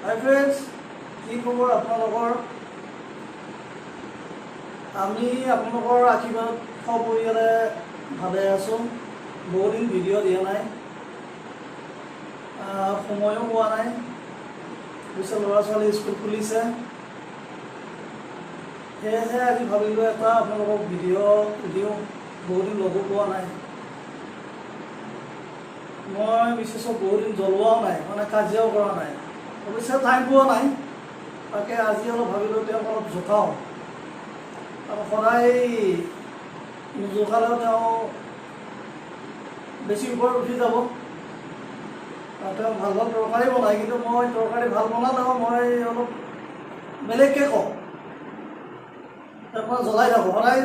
হাই friends, কি খবৰ আপোনালোকৰ? আমি আপোনালোকৰ আশীৰ্বাদ সপৰিয়ালে ভালে আছোঁ। বহুদিন ভিডিঅ' দিয়া নাই, সময়ো হোৱা নাই। পিছত ল'ৰা ছোৱালী স্কুল খুলিছে, সেয়েহে আজি ভাবিলোঁ এটা আপোনালোকক ভিডিঅ' দিওঁ। বহুদিন লগো পোৱা নাই। মই বিশেষকৈ বহুদিন জ্বলোৱাও নাই, মানে কাজিয়াও কৰা নাই। অৱশ্যে টাইম পোৱা নাই, তাকে আজি অলপ ভাবিলোঁ তেওঁক অলপ জোকাওঁ। আৰু সদায় জোকালেও তেওঁ বেছি ওপৰত উঠি যাব। তেওঁ ভাল ভাল তৰকাৰী বনায়, কিন্তু মই তৰকাৰী ভাল বনালেও মই অলপ বেলেগকৈ কওঁ। মই জ্বলাই থাকোঁ, সদায়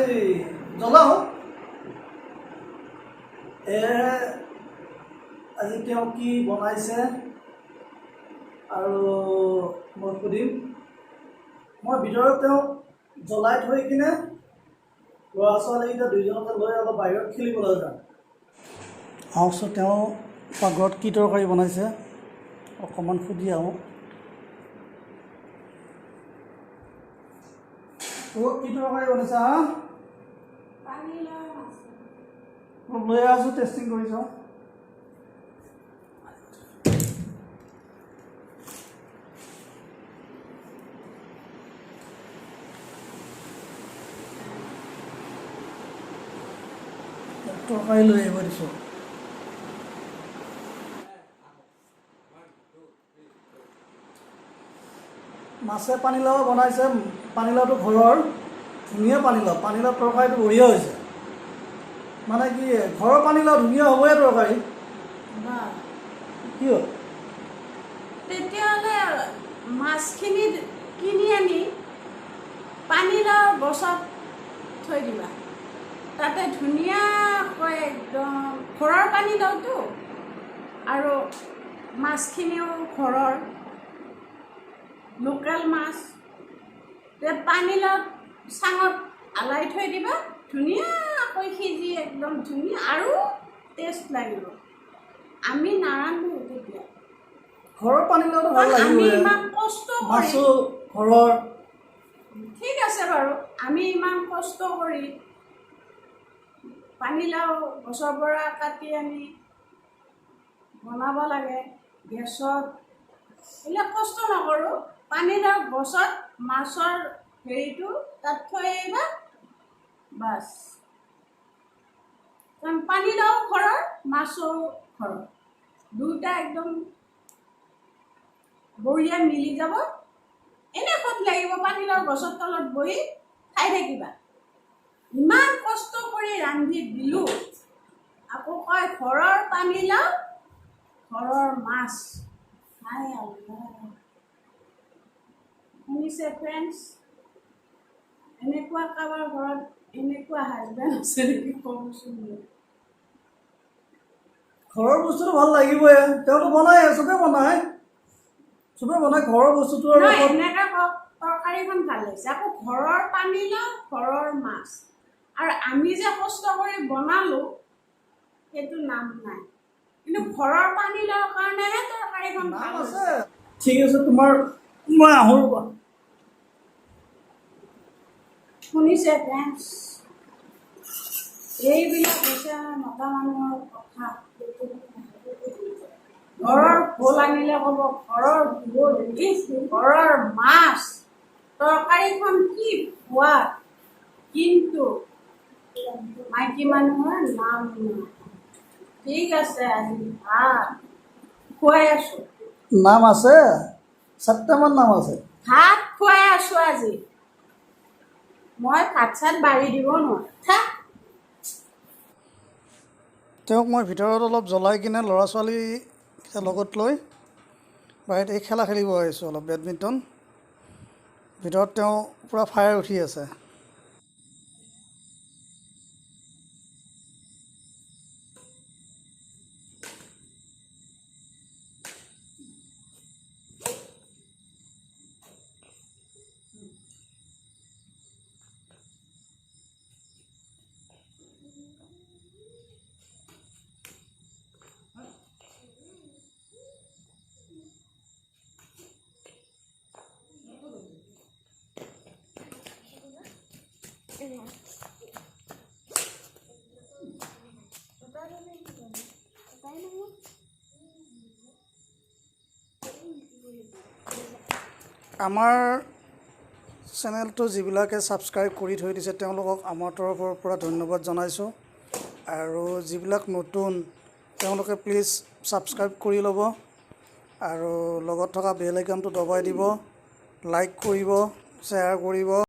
জ্বলাওঁ। আজি তেওঁ কি বনাইছে আৰু মই সুধিম। মই ভিতৰত তেওঁক জ্বলাই থৈ কিনে ল'ৰা ছোৱালীকেইটা দুইজনকে লৈ অলপ বাহিৰত খেলিবলৈ যাম। আহকচোন, তেওঁ পাকঘৰত কি তৰকাৰী বনাইছে অকণমান সুধি আহোঁ। কি তৰকাৰী বনাইছে? অলপ লৈ আছোঁ, টেষ্টিং কৰি চাওঁ। তৰকাৰী লৈ আহিব দিছোঁ। মাছে পানীলাও বনাইছে। পানীলাওটো ঘৰৰ, ধুনীয়া পানীলাও। পানীলাও তৰকাৰীটো বঢ়িয়া হৈছে। মানে কি, ঘৰৰ পানীলাও ধুনীয়া হ'বই তৰকাৰী। কি হ'ল? তেতিয়াহ'লে মাছখিনি কিনি আনি পানীলাও গছত থৈ দিবা। তাতে ধুনীয়াকৈ একদম ঘৰৰ পানীলাওটো, আৰু মাছখিনিও ঘৰৰ লোকেল মাছ। পানীলাও চাঙত আলাই থৈ দিবা, ধুনীয়াকৈ সিজি একদম ধুনীয়া আৰু টেষ্ট লাগিব। আমি নাৰান্ধো তেতিয়া। ঘৰৰ পানীলাওটো ভাল লাগিব। আমি ইমান কষ্ট কৰি, ঘৰৰ। ঠিক আছে বাৰু, আমি ইমান কষ্ট কৰি পানীলাও গছৰ পৰা কাটি আনি বনাব লাগে গেছত। এইবিলাক কষ্ট নকৰোঁ। পানীলাও গছত মাছৰ হেৰিটো তাত থৈ আহিবা, বাছ। কাৰণ পানীলাও ঘৰৰ, মাছো ঘৰৰ, দুয়োটা একদম বঢ়িয়া মিলি যাব। এনে সোৱাদ লাগিব পানীলাও গছৰ তলত বহি খাই থাকিবা। ইমান কষ্ট কৰি ৰান্ধি দিলোঁ, আকৌ কয় ঘৰৰ পানীলাও ঘৰৰ মাছ। হাই আল্লাহ, শুনিছে ফ্ৰেণ্ডছ? এনেকুৱা কাৰোবাৰ ঘৰত এনেকুৱা হাজবেণ্ড আছে নেকি কওকচোন। ঘৰৰ বস্তুটো ভাল লাগিবই। তেওঁতো বনায়, চবেই বনায় ঘৰৰ বস্তুটো। আৰু এনেকৈ কওক, তৰকাৰীখন ভাল হৈছে। আকৌ ঘৰৰ পানীলাও ঘৰৰ মাছ, আৰু আমি যে কষ্ট কৰি বনালোঁ সেইটো নাম নাই। কিন্তু ঘৰৰ পানীলাওৰ কাৰণেহে তৰকাৰীখন ভাল আছে। ঠিক আছে, তোমাৰ মই আহোঁ ৰ'বা। শুনিছে ফ্ৰেণ্ডছ? এইবিলাক হৈছে মতা মানুহৰ কথা। ঘৰৰ ভোল আনিলে ক'ব ঘৰৰ ভোল, ঘৰৰ মাছ, তৰকাৰীখন কি সোৱাদ, কিন্তু মাইকী মানুহৰ নাম নাই। ঠিক আছে, আজি ভাত খুৱাই আছোঁ। নাম আছে, 7টামান নাম আছে। ভাত খুৱাই আছোঁ আজি। মই ভাত চাত বাঢ়ি দিব নোৱাৰোঁ। তেওঁক মই ভিতৰত অলপ জ্বলাই কিনে ল'ৰা ছোৱালীকেইটা লগত লৈ বাহিৰত এই খেলা খেলিব আহিছোঁ, অলপ বেডমিণ্টন। ভিতৰত তেওঁ পূৰা ফায়াৰ উঠি আছে। আমাৰ চেনেলটো যিবিলাকে ছাবস্ক্ৰাইব কৰি থৈ দিছে তেওঁলোকক আমাৰ তৰফৰ পৰা ধন্যবাদ জনাইছোঁ আৰু যিবিলাক নতুন তেওঁলোকে প্লিজ ছাবস্ক্ৰাইব কৰি ল'ব আৰু লগত থকা বেল আইকনটো দবাই দিব, লাইক কৰিব, শ্বেয়াৰ কৰিব।